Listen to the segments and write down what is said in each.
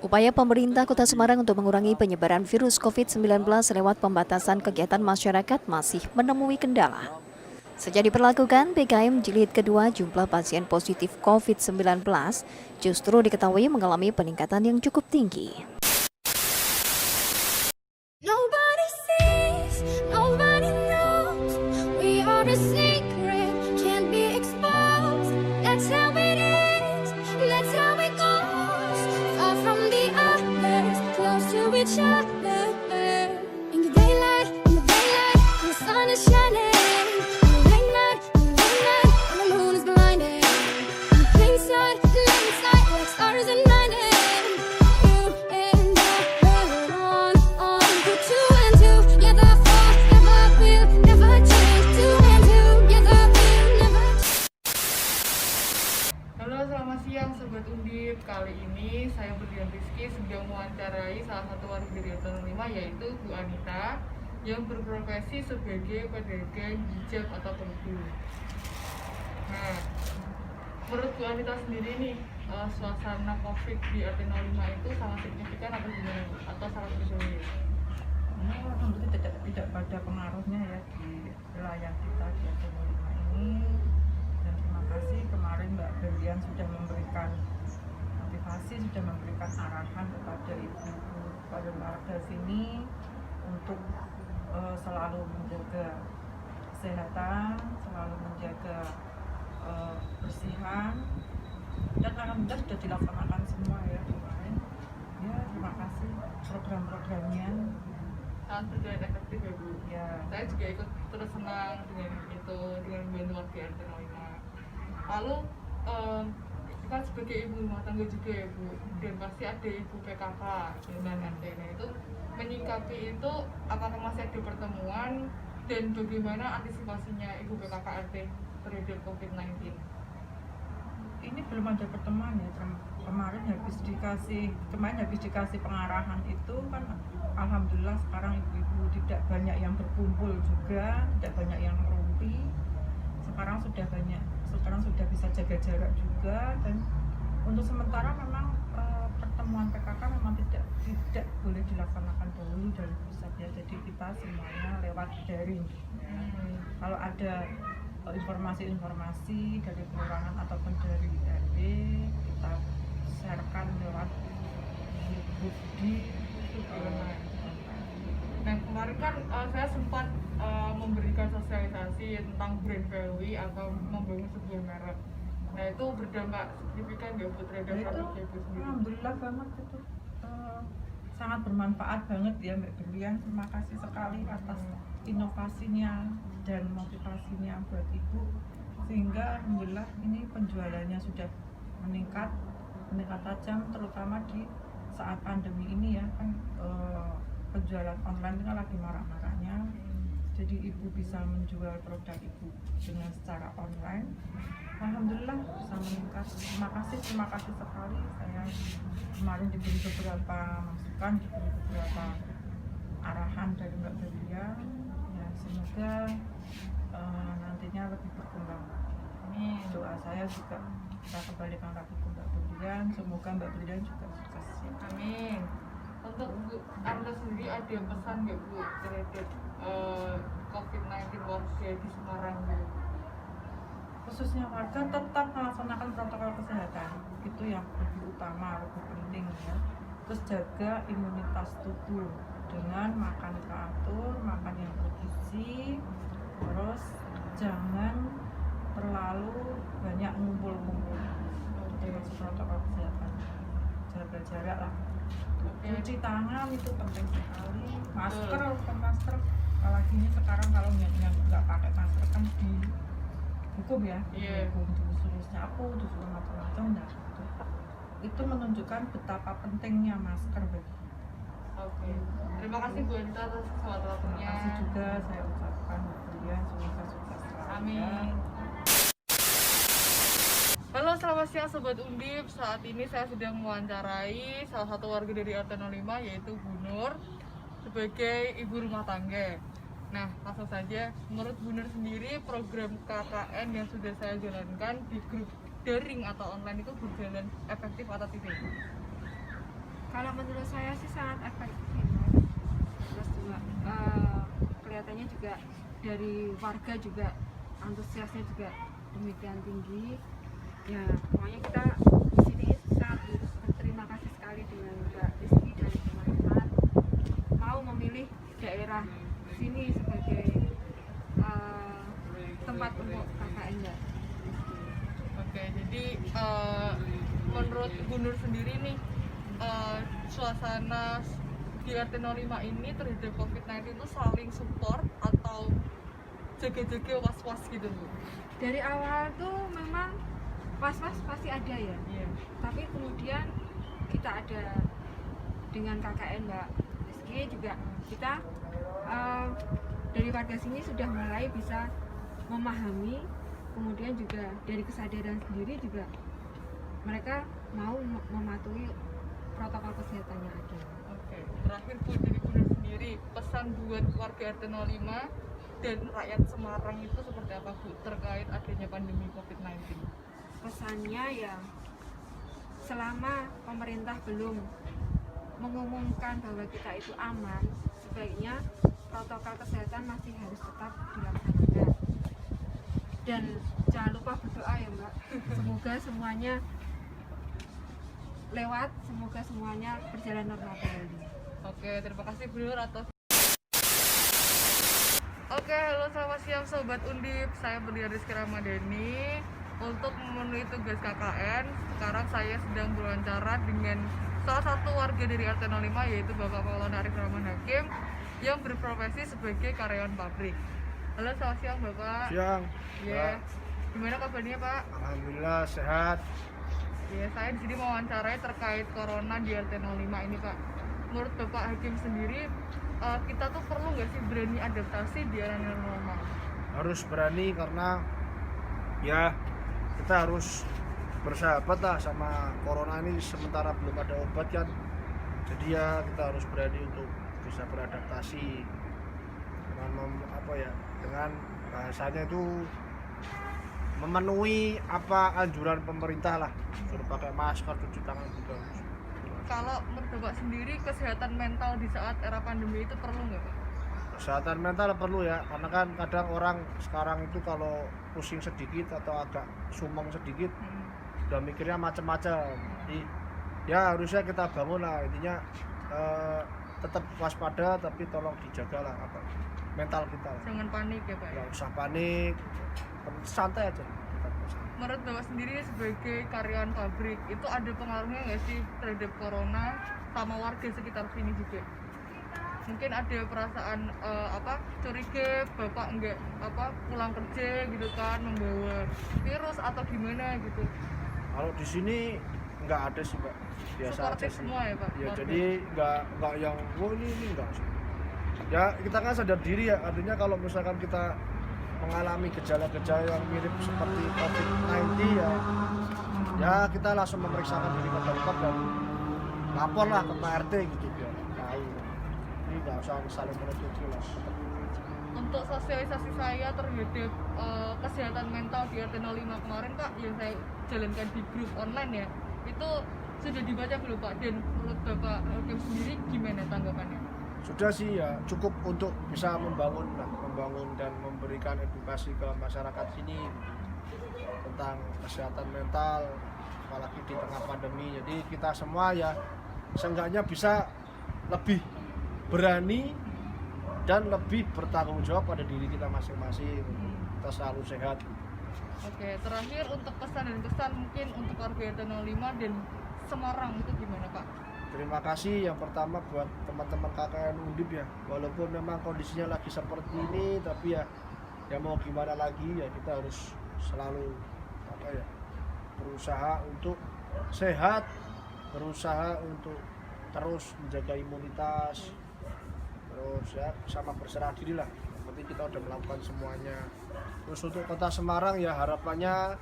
Upaya pemerintah Kota Semarang untuk mengurangi penyebaran virus COVID-19 lewat pembatasan kegiatan masyarakat masih menemui kendala. Sejak diberlakukan PPKM Jilid kedua, jumlah pasien positif COVID-19 justru diketahui mengalami peningkatan yang cukup tinggi. Nobody sees, nobody knows. We are a secret, can't be exposed. That's how it is, that's how it goes. Far from the others, close to each other. In the daylight, the sun is shining. In the late night, when the moon is blinding. In the plain sight, like stars at night. Halo, selamat siang Sobat Undip. Kali ini saya Berlian Rizky sedang mewawancarai salah satu warga dari RT 05, yaitu Bu Anita, yang berprofesi sebagai pedagang hijab atau kerudung. Nah, menurut Bu Anita sendiri nih, suasana COVID di RT 05 itu sangat signifikan atau gimana? Atau sangat berbeda? Alhamdulillah tidak pada pengaruhnya ya di wilayah kita di RT 05 ini. Dan terima kasih kemarin Mbak Berlian sudah memberikan motivasi, sudah memberikan arahan kepada ibu-ibu, kepada warga sini untuk selalu menjaga kesehatan, selalu menjaga kebersihan. Dan alhamdulillah sudah dilaksanakan semua ya kemarin. Ya, terima kasih program-programnya. Sangat berjalan efektif ya Bu. Ya, Saya juga ikut terus senang dengan itu, dengan membantu warga RT 05. Lalu kan sebagai ibu rumah tangga juga ya Bu, dan pasti ada ibu PKK dan RT. Nah, itu menyikapi itu, apakah masih ada pertemuan dan bagaimana antisipasinya ibu PKK RT terhadap COVID-19? ini belum ada pertemuan ya. Kemarin habis dikasih pengarahan itu kan, alhamdulillah sekarang ibu-ibu tidak banyak yang berkumpul juga, tidak banyak yang ngerumpi. Sekarang sudah bisa jaga jarak juga. Dan untuk sementara memang pertemuan PKK memang tidak boleh dilaksanakan dulu dalam pusatnya. Jadi kita semuanya lewat daring. Kalau ada informasi dari kelurahan ataupun dari RT, kita sharekan lewat grup di Nah, kemarin kan saya sempat memberikan sosialisasi tentang brand value atau membangun sebuah merek. Nah, itu berdampak signifikan nggak Bu terhadap itu strategi Ibu sendiri? alhamdulillah banget itu, sangat bermanfaat banget ya Mbak Berlian. Terima kasih sekali atas inovasinya dan motivasinya buat ibu, sehingga alhamdulillah ini penjualannya sudah meningkat tajam, terutama di saat pandemi ini ya kan. Penjualan online itu kan lagi marak-maraknya, jadi ibu bisa menjual produk ibu dengan secara online. Alhamdulillah bisa meningkat. Terima kasih sekali. Saya kemarin diberi beberapa masukan, diberi beberapa arahan dari Mbak Berlian. Ya, semoga nantinya lebih berkembang. Doa saya juga saya kembalikan lagi ke Mbak Berlian. Semoga Mbak Berlian juga sukses ya. Amin. Untuk Bu Anda sendiri ada pesan nggak Bu terhadap COVID-19 warga di Semarang Bu? Khususnya warga tetap melaksanakan protokol kesehatan, itu yang lebih utama, lebih penting ya. Terus jaga imunitas tubuh dengan makan teratur, makan yang bergizi. Terus jangan terlalu banyak ngumpul-ngumpul. Itu masuk protokol kesehatan. Jaga jarak lah. Cuci tangan itu penting sekali. Masker, apalagi ini sekarang kalau yang nggak pakai masker kan dihukum ya. Dihukum, disuruh nyapu, disuruh macam-macam. Nah, itu menunjukkan betapa pentingnya masker bagi. Oke. Terima kasih Bu Anita atas waktunya. Terima kasih juga saya ucapkan buat kalian, semoga sukses selalu. Amin. Halo, selamat siang Sobat Undip. Saat ini saya sedang mewawancarai salah satu warga dari RT 05, yaitu Bu Nur, sebagai ibu rumah tangga. Nah, langsung saja, menurut Bu Nur sendiri, program KKN yang sudah saya jalankan di grup daring atau online itu berjalan efektif atau tidak? Kalau menurut saya sih sangat efektif ya. Terus juga kelihatannya juga dari warga juga antusiasnya juga demikian tinggi. Ya, pokoknya kita di sini sangat berterima kasih sekali dengan Mbak Rizky dan teman-teman mau memilih daerah sini sebagai tempat untuk KKN Mbak. Oke, jadi menurut Bu Nur sendiri nih, suasana di RT 05 ini terhadap COVID-19 itu saling support atau jaga-jaga was-was gitu Bu? Dari awal tuh memang was-was pasti ada ya. Iya. Tapi kemudian kita ada dengan KKN Mbak Rizky juga kita dari warga sini sudah mulai bisa memahami, kemudian juga dari kesadaran sendiri juga mereka mau mematuhi protokol kesehatan yang ada. Oke, terakhir Bu, dari Bu Nur sendiri, pesan buat warga RT 05 dan rakyat Semarang itu seperti apa Bu terkait adanya pandemi COVID-19? Pesannya ya, selama pemerintah belum mengumumkan bahwa kita itu aman, sebaiknya protokol kesehatan masih harus tetap dilaksanakan. Dan jangan lupa berdoa ya Mbak, semoga semuanya lewat, semoga semuanya berjalan normal kembali. Oke, terima kasih Bu Nur atas. Oke, halo selamat siang Sobat Undip, saya Belia Rizky Ramadhani. Untuk memenuhi tugas KKN, sekarang saya sedang berwawancara dengan salah satu warga dari RT 05 yaitu Bapak Maulana Arif Rahman Hakim yang berprofesi sebagai karyawan pabrik. Halo, selamat siang Bapak. Siang. Ya, gimana kabarnya Pak? Alhamdulillah sehat. Ya, saya di sini mau wawancarai terkait corona di RT 05 ini Pak. Menurut Bapak Hakim sendiri, kita tuh perlu nggak sih berani adaptasi di era new normal? Harus berani karena ya kita harus bersahabat lah sama corona ini sementara belum ada obat kan. Jadi ya kita harus berani untuk bisa beradaptasi dengan bahasanya itu memenuhi apa anjuran pemerintah lah, suruh pakai masker, cuci tangan juga. Kalau menurut Bapak sendiri, kesehatan mental di saat era pandemi itu perlu nggak Pak? Kesehatan mental perlu ya, karena kan kadang orang sekarang itu kalau pusing sedikit atau agak sumeng sedikit udah mikirnya macam-macam. Jadi ya harusnya kita bangun lah, intinya tetap waspada tapi tolong dijaga lah mental kita lah. Jangan panik ya Pak. Nggak usah panik, santai aja. Menurut Bapak sendiri sebagai karyawan pabrik itu ada pengaruhnya nggak sih terhadap corona sama warga sekitar sini juga? Mungkin ada perasaan curiga Bapak nggak pulang kerja gitu kan membawa virus atau gimana gitu? Kalau di sini nggak ada sih Pak, biasa Suportif aja sih. semua ya Pak? Ya warga? jadi nggak yang ini enggak sih. Ya kita kan sadar diri ya, artinya kalau misalkan kita mengalami gejala-gejala yang mirip seperti COVID-19 ya kita langsung memeriksakan diri ke dokter dan lapor lah ke PRT gitu biar tahu. Ini nggak usah saling menutupi lah. Untuk sosialisasi saya terhadap kesehatan mental di RT 05 kemarin Pak yang saya jalankan di grup online ya, itu sudah dibaca belum Pak? Dan menurut Bapak Hakim sendiri gimana tanggapannya? Sudah sih ya, cukup untuk bisa membangun dan memberikan edukasi ke masyarakat sini tentang kesehatan mental apalagi di tengah pandemi. Jadi kita semua ya seenggaknya bisa lebih berani dan lebih bertanggung jawab pada diri kita masing-masing. Kita selalu sehat. Oke, terakhir untuk pesan dan kesan mungkin untuk warga RT 05 dan Semarang itu gimana Pak? Terima kasih yang pertama buat teman-teman KKN Undip ya. Walaupun memang kondisinya lagi seperti ini, tapi ya mau gimana lagi ya kita harus selalu berusaha untuk sehat, berusaha untuk terus menjaga imunitas, terus ya sama berserah diri lah. Yang penting kita udah melakukan semuanya. Terus untuk Kota Semarang ya harapannya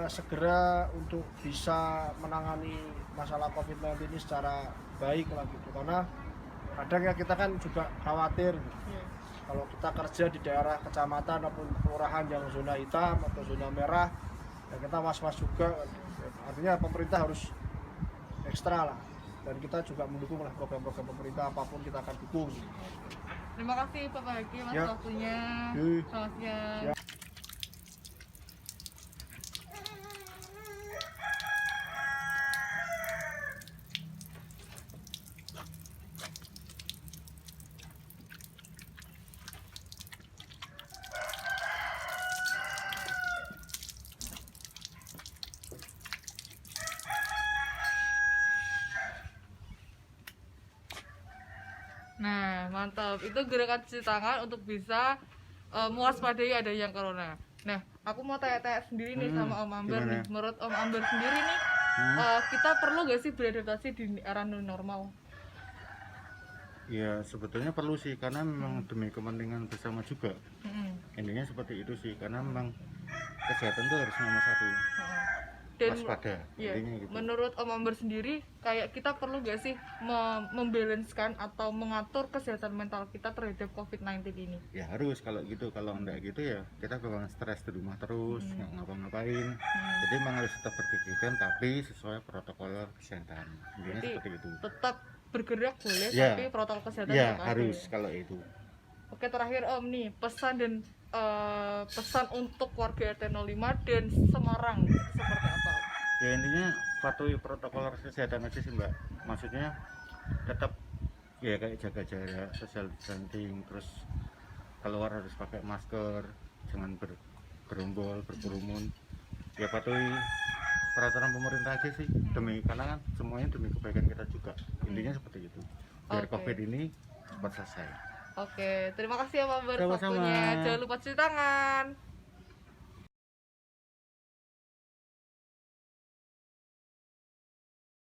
segera untuk bisa menangani masalah COVID-19 ini secara baik lah gitu, karena kadang ya kita kan juga khawatir kalau kita kerja di daerah kecamatan maupun kelurahan yang zona hitam atau zona merah ya kita was-was juga, artinya pemerintah harus ekstra lah dan kita juga mendukung lah program-program pemerintah apapun kita akan dukung. Terima kasih Pak Haki mas Ya. waktunya. Yuk. Selamat siang. Ya. Nah, mantap. Itu gerakan cuci tangan untuk bisa mewaspadai ada yang corona. Nah, aku mau tanya-tanya sendiri nih sama Om Amber gimana? nih. Menurut Om Amber sendiri nih, kita perlu gak sih beradaptasi di era new normal? Ya sebetulnya perlu sih, karena memang demi kepentingan bersama juga. Mm-mm. Intinya seperti itu sih, karena memang kesehatan itu harus nomor satu. Heeh. Dan Waspada, iya, intinya gitu. menurut Om Amber sendiri, kayak kita perlu gak sih membalancekan atau mengatur kesehatan mental kita terhadap COVID-19 ini? Ya harus kalau gitu, kalau enggak gitu ya kita bakal stres di rumah terus, nggak ngapa-ngapain. Jadi memang harus tetap berkegiatan tapi sesuai protokol kesehatan. Intinya Jadi, seperti itu. Tetap bergerak boleh, Ya. tapi protokol kesehatan Ya tetap ada harus ya? kalau itu. Oke, terakhir Om nih, pesan untuk warga RT 05 dan Semarang itu seperti apa Om? Ya intinya patuhi protokol kesehatan aja sih Mbak. Maksudnya tetap ya kayak jaga jarak, social distancing, terus keluar harus pakai masker, jangan bergerombol, berkerumun. Ya patuhi peraturan pemerintah aja sih, demi karena kan semuanya demi kebaikan kita juga. Intinya seperti itu. Biar Oke. COVID ini cepat selesai. Oke, terima kasih ya Pak Ber Sama-sama. waktunya. Jangan lupa cuci tangan.